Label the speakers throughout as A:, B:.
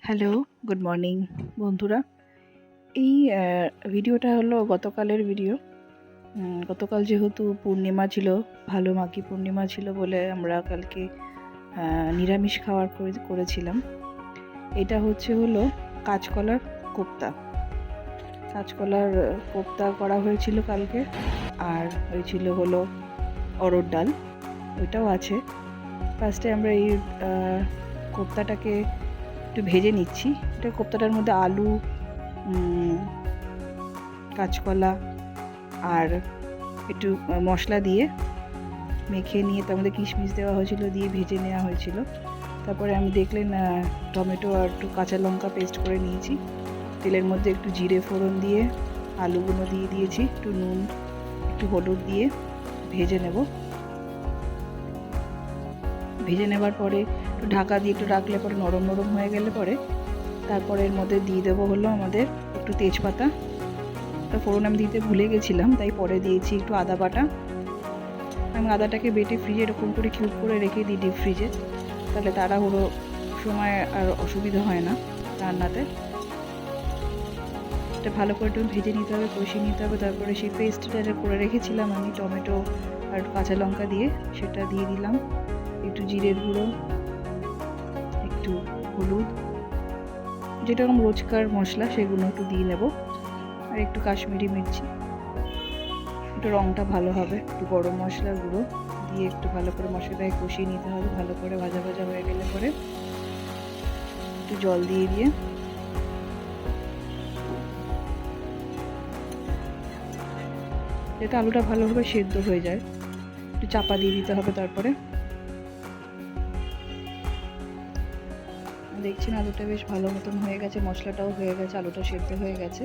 A: Hello, good morning বন্ধুরা। এই ভিডিওটা হলো গতকালের ভিডিও। গতকাল যেহেতু পূর্ণিমা ছিল, ভালো মাঘী পূর্ণিমা ছিল বলে আমরা কালকে নিরামিষ খাবার করেছিলাম। এটা হলো কাঁচকলার কোপ্তা। কাঁচকলার কোপ্তা করা হয়েছিল কালকে, আর হয়েছিল হলো অরড় ডাল, ওইটাও আছে। ফার্স্টে আমরা এই কোপ্তাটাকে একটু ভেজে নিচ্ছি। এটা কোপ্তাটার মধ্যে আলু, কাঁচকলা আর একটু মশলা দিয়ে মেখে নিয়ে তার মধ্যে কিশমিশ দেওয়া হয়েছিল, দিয়ে ভেজে নেওয়া হয়েছিল। তারপরে আমি দেখলেন টমেটো আর একটু কাঁচা লঙ্কা পেস্ট করে নিয়েছি। তেলের মধ্যে একটু জিরে ফোড়ন দিয়ে আলুগুলো দিয়ে দিয়েছি, একটু নুন একটু হলুদ দিয়ে ভেজে নেব। ভেজে নেবার পরে একটু ঢাকা দিয়ে একটু রাখলে পরে নরম নরম হয়ে গেলে পরে তারপরে এর মধ্যে দিয়ে দেবো হলো আমাদের একটু তেজপাতা। ফোড়ন আমি দিতে ভুলে গেছিলাম, তাই পরে দিয়েছি একটু আদা বাটা। আমি আদাটাকে বেটে ফ্রিজে এরকম করে কিউব করে রেখে দিই ডিপ ফ্রিজে, তাহলে তাড়াহুড়ো সময় আর অসুবিধা হয় না রান্নাতে। এটা ভালো করে একটু ভেজে নিতে হবে, কষিয়ে নিতে হবে। তারপরে সেই পেস্টটা যা করে রেখেছিলাম আমি টমেটো আর কাঁচা লঙ্কা দিয়ে, সেটা দিয়ে দিলাম। একটু জিরের গুঁড়ো, একটু হলুদ, যেরকম রোজকার মশলা সেগুলো একটু দিয়ে নেব, আর একটু কাশ্মীরি মির্চি, একটু রঙটা ভালো হবে। একটু গরম মশলার গুঁড়ো দিয়ে একটু ভালো করে মশলাটাকে কষিয়ে নিতে হবে। ভালো করে ভাজা ভাজা হয়ে গেলে পরে একটু জল দিয়ে যাতে আলুটা ভালোভাবে সেদ্ধ হয়ে যায়, একটু চাপা দিয়ে দিতে হবে। তারপরে দেখছেন আলুটা বেশ ভালো মতন হয়ে গেছে, মশলাটাও হয়ে গেছে, আলুটা সেদ্ধ হয়ে গেছে।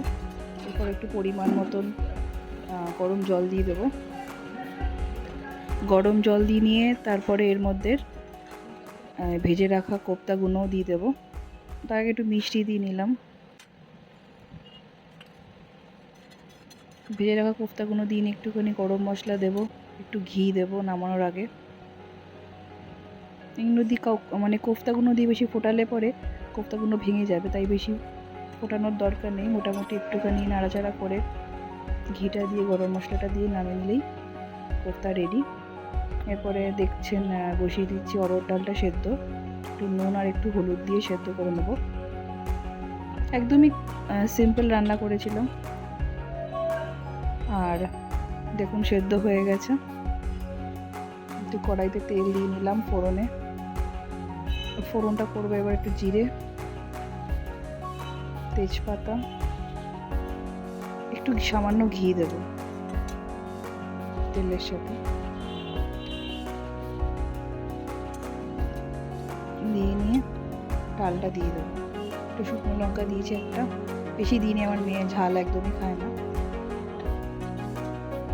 A: এরপর একটু পরিমাণ মতন গরম জল দিয়ে দেবো। গরম জল দিয়ে নিয়ে তারপরে এর মধ্যে ভেজে রাখা কোপ্তাগুলোও দিয়ে দেবো। তার আগে একটু মিষ্টি দিয়ে নিলাম। ভেজে রাখা কোপ্তাগুলো দিয়ে নিয়ে একটুখানি গরম মশলা দেবো, একটু ঘি দেবো নামানোর আগে। এগুলো দিয়ে মানে কোপ্তাগুলো দিয়ে বেশি ফোটালে পরে কোপ্তাগুলো ভেঙে যাবে, তাই বেশি ফোটানোর দরকার নেই। মোটামুটি একটুখানি নাড়াচাড়া করে ঘিটা দিয়ে গরম মশলাটা দিয়ে নামিয়ে নিলেই কোপ্তা রেডি। এরপরে দেখছেন বসিয়ে দিচ্ছি অরড় ডালটা সেদ্ধ, একটু নুন আর একটু হলুদ দিয়ে সেদ্ধ করে নেব। একদমই সিম্পল রান্না করেছিলাম। আর দেখুন সেদ্ধ হয়ে গেছে। একটু কড়াইতে তেল দিয়ে নিলাম ফোড়নটা করবো এবার একটু জিরে, তেজপাতা, একটু সামান্য ঘি দেব তেলের সাথে, দিয়ে নিয়ে ডালটা দিয়ে দেবো। একটু শুকনো লঙ্কা দিয়েছি একটা, বেশি দিইনি, আমার মেয়ে ঝাল একদমই খায় না।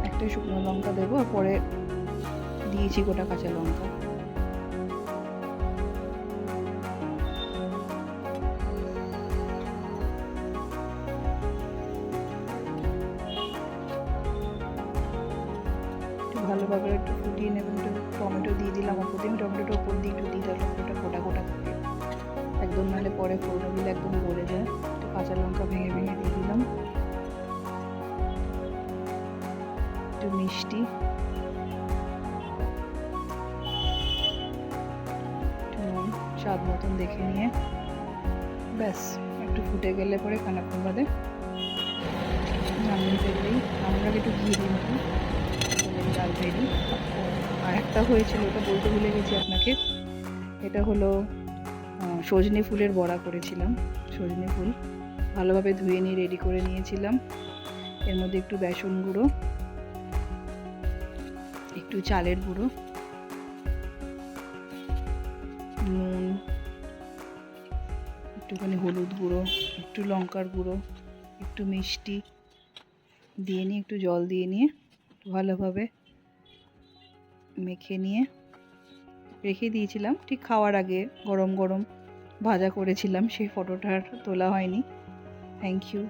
A: একটা শুকনো লঙ্কা দেবো, আর পরে দিয়েছি গোটা কাঁচা লঙ্কা। একটু ভালোভাবে একটু ফুটিয়ে নেবেন। একটু টমেটো দিয়ে দিলাম ওপর দিয়ে, টমেটোটা ওপর দিয়ে একটু দিয়ে দিলাম, ওটা গোটা গোটা থাকে একদম, নাহলে পরে ফোড়ন দিলে একদম গলে যায়। একটু কাঁচা লঙ্কা ভেঙে ভেঙে দিয়ে দিলাম, একটু মিষ্টি, একটু নুন স্বাদ মতন দেখে নিয়ে ব্যাস একটু ফুটে গেলে পরে খানিকক্ষণ বাদে নামিয়ে ফেললেই। আমরা একটু ঘি দিয়ে নেব, ডাল রেডি। আর একটা হয়েছিল, ওটা বলতে ভুলে গেছি আপনাকে, এটা হলো সজনে ফুলের বড়া করেছিলাম। সজনে ফুল ভালোভাবে ধুয়ে নিয়ে রেডি করে নিয়েছিলাম। এর মধ্যে একটু বেসন গুঁড়ো, একটু চালের গুঁড়ো, নুন, একটুখানি হলুদ গুঁড়ো, একটু লঙ্কার গুঁড়ো, একটু মিষ্টি দিয়ে নিয়ে একটু জল দিয়ে নিয়ে ভালোভাবে মেখে নিয়ে রেখে দিয়েছিলাম। ঠিক খাওয়ার আগে গরম গরম ভাজা করেছিলাম, সেই ফটোটা আর তোলা হয়নি। Thank you.